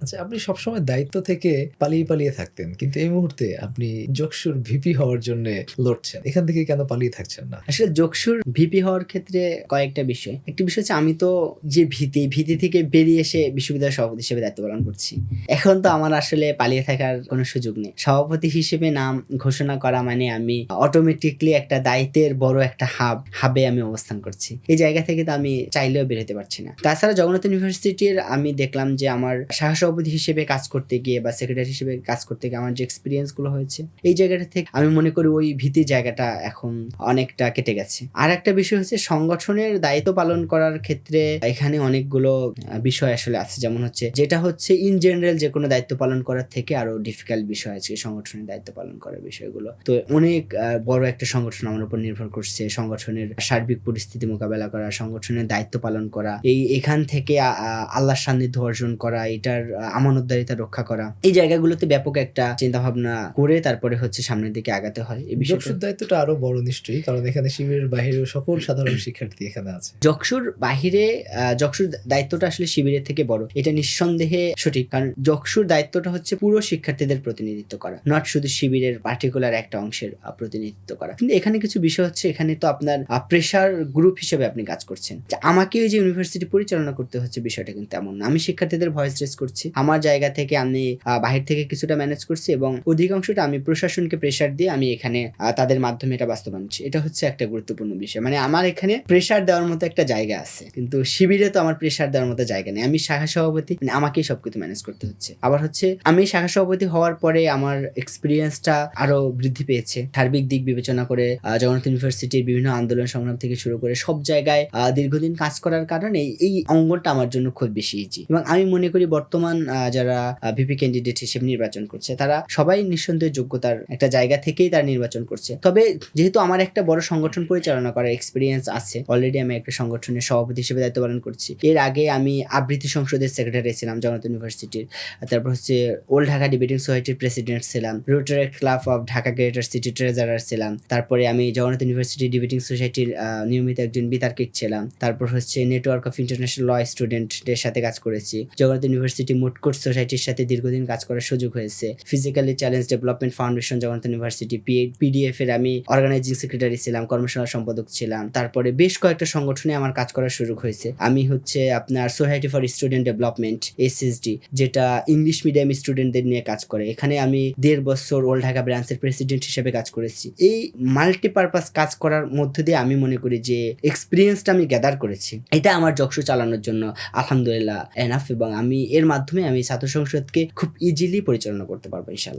আচ্ছা, আপনি সবসময় দায়িত্ব থেকে পালিয়ে থাকতেন। কিন্তু এই মুহূর্তে আপনি যকসুর ভিপি হওয়ার জন্যে লড়ছেন। এখান থেকে কেন পালিয়ে থাকছেন না? আসলে যকসুর ভিপি হওয়ার ক্ষেত্রে কয়েকটা বিষয়। একটি বিষয় হচ্ছে আমি তো যে ভীতি থেকে বেরিয়ে এসে বিশ্ববিদ্যালয়ের সভাপতি হিসেবে দায়িত্ব পালন করছি। এখন তো আমার আসলে পালিয়ে থাকার কোনো সুযোগ নেই। সভাপতি হিসেবে নাম ঘোষণা করা মানে আমি অটোমেটিক্যালি একটা দায়িত্বের বড় একটা হাবে আমি অবস্থান করছি। এই জায়গা থেকে তো আমি চাইলেও বের হতে পারছি না। তাছাড়া জগন্নাথ ইউনিভার্সিটির আমি দেখলাম যে আমার শাখা সভাপতি হিসেবে কাজ করতে গিয়ে বা সেক্রেটারি হিসেবে কাজ করতে গিয়ে আমার যে এক্সপেরিয়েন্স গুলো হয়েছে, এই জায়গাটা থেকে আমি মনে করি ওই ভীতির জায়গাটা এখন অনেকটা কেটে গেছে। আর একটা বিষয় হচ্ছে সংগঠনের দায়িত্ব পালন করার ক্ষেত্রে এখানে অনেকগুলো বিষয় আসলে আছে। যেমন হচ্ছে যেটা হচ্ছে ইন জেনারেল যে কোনো দায়িত্ব পালন করার থেকে আরো ডিফিকাল্ট বিষয় আছে সংগঠনের দায়িত্ব পালন করার বিষয়গুলো। তো অনেক বড় একটা সংগঠন আমার উপর নির্ভর করছে। সংগঠনের সার্বিক পরিস্থিতি মোকাবেলা করা, সংগঠনের দায়িত্ব পালন করা, এখান থেকে আল্লাহর সান্নিধ্য অর্জন করা, এটার আমানতদারিতা রক্ষা করা, এই জায়গাগুলোতে ব্যাপক একটা চিন্তা ভাবনা করে তারপরে হচ্ছে সামনের দিকে আগাতে হয়। এই বিষয়টা যকসুর দায়িত্বটা আরো বড় নিশ্চয়ই, কারণ এখানে শিবিরের বাহিরেও সকল সাধারণ শিক্ষার্থী এখানে আছে। যকসুর বাহিরে যকসুর দায়িত্বটা আসলে শিবিরের থেকে বড়, এটা নিঃসন্দেহে সঠিক। কারণ যকসুর দায়িত্বটা হচ্ছে পুরো শিক্ষার্থীদের প্রতিনিধিত্ব করা, নট শুধু শিবিরের পার্টিকুলার একটা অংশের প্রতিনিধিত্ব করা। কিন্তু এখানে কিছু বিষয় হচ্ছে, এখানে তো আপনার প্রেশার গ্রুপ হিসেবে আপনি কাজ করছেন। আমাকে ওই যে ইউনিভার্সিটি পরিচালনা করতে হচ্ছে বিষয়টা কিন্তু এমন না। আমি শিক্ষার্থীদের ভয়েস রেজ করছি, আমার জায়গা থেকে আমি বাহির থেকে কিছুটা ম্যানেজ করছি এবং অধিকাংশটা আমি প্রশাসনকে প্রেশার দিয়ে আমি এখানে তাদের মাধ্যমে এটা বাস্তবায়ন করছি। এটা হচ্ছে একটা গুরুত্বপূর্ণ বিষয়। মানে আমার এখানে প্রেশার দেওয়ার মতো একটা জায়গা আছে, কিন্তু শিবিরে তো আমার প্রেশার দেওয়ার মতো জায়গা নেই। আমি শাখা সভাপতি, মানে আমাকেই সবকিছু ম্যানেজ করতে হচ্ছে। আবার হচ্ছে আমি শাখা সভাপতি হওয়ার পরে আমার এক্সপিরিয়েন্সটা আরো বৃদ্ধি পেয়েছে। সার্বিক দিক বিবেচনা করে জগন্নাথ ইউনিভার্সিটির বিভিন্ন আন্দোলন সংগ্রাম থেকে শুরু করে সব জায়গায় দীর্ঘদিন কাজ করার কারণে এই অঙ্গনটা আমার জন্য খুব বেশি ইজি। এবং আমি মনে করি বর্তমান যারা ভিপি ক্যান্ডিডেট হিসেবে নির্বাচন করছে তারা সবাই নিঃসন্দেহে যোগ্যতার একটা জায়গা থেকেই তারা নির্বাচন করছে। তবে যেহেতু আমার একটা বড় সংগঠন পরিচালনা করার এক্সপিরিয়েন্স আছে, অলরেডি আমি একটা সংগঠনের সভাপতি হিসেবে দায়িত্ব পালন করছি। এর আগে আমি আবৃত্তি সংসদের সেক্রেটারি ছিলাম জগন্নাথ ইউনিভার্সিটির। তারপর হচ্ছে ওল্ড ঢাকা ডিবেটিং সোসাইটির প্রেসিডেন্ট ছিলাম, rotary club of Dhaka greater city treasurer ছিলাম। তারপরে আমি জগন্নাথ ইউনিভার্সিটি ডিবেটিং সোসাইটির নিয়মিত একজন বিতার্কিক ছিলাম। তারপর হচ্ছে নেটওয়ার্ক অফ ইন্টারন্যাশনাল ল স্টুডেন্টদের সাথে কাজ করেছি। জগন্নাথ ইউনিভার্সিটি মুড কোর্ট সোসাইটির সাথে দীর্ঘদিন কাজ করার সুযোগ হয়েছে। Physically challenge development foundation Jagannath university PDF এর আমি অর্গানাইজিং সেক্রেটারি ছিলাম, কর্মশালা সম্পাদক ছিলাম। তারপরে বেশ কয়েকটা সংগঠনে আমার কাজ করার সুযোগ হয়েছে। আমি হচ্ছে আপনার society for student development SSD, যেটা ইংলিশ মিডিয়াম স্টুডেন্টদের নিয়ে কাজ করে, এখানে আমি 1.5 বছর ওল্ড ঢাকা ব্রাঞ্চের প্রেসিডেন্ট হিসেবে কাজ করেছি। এই মাল্টিপারপাস কাজ করার মধ্য দিয়ে আমি মনে করি যে এক্সপিরিয়েন্সটা আমি গ্যাদার করেছি, এটা আমার যকসু চালানোর জন্য আলহামদুলিল্লাহ এনাফ, এবং আমি এর মাধ্যমে আমি ছাত্র সংসদকে খুব ইজিলি পরিচালনা করতে পারবো ইনশাল্লাহ।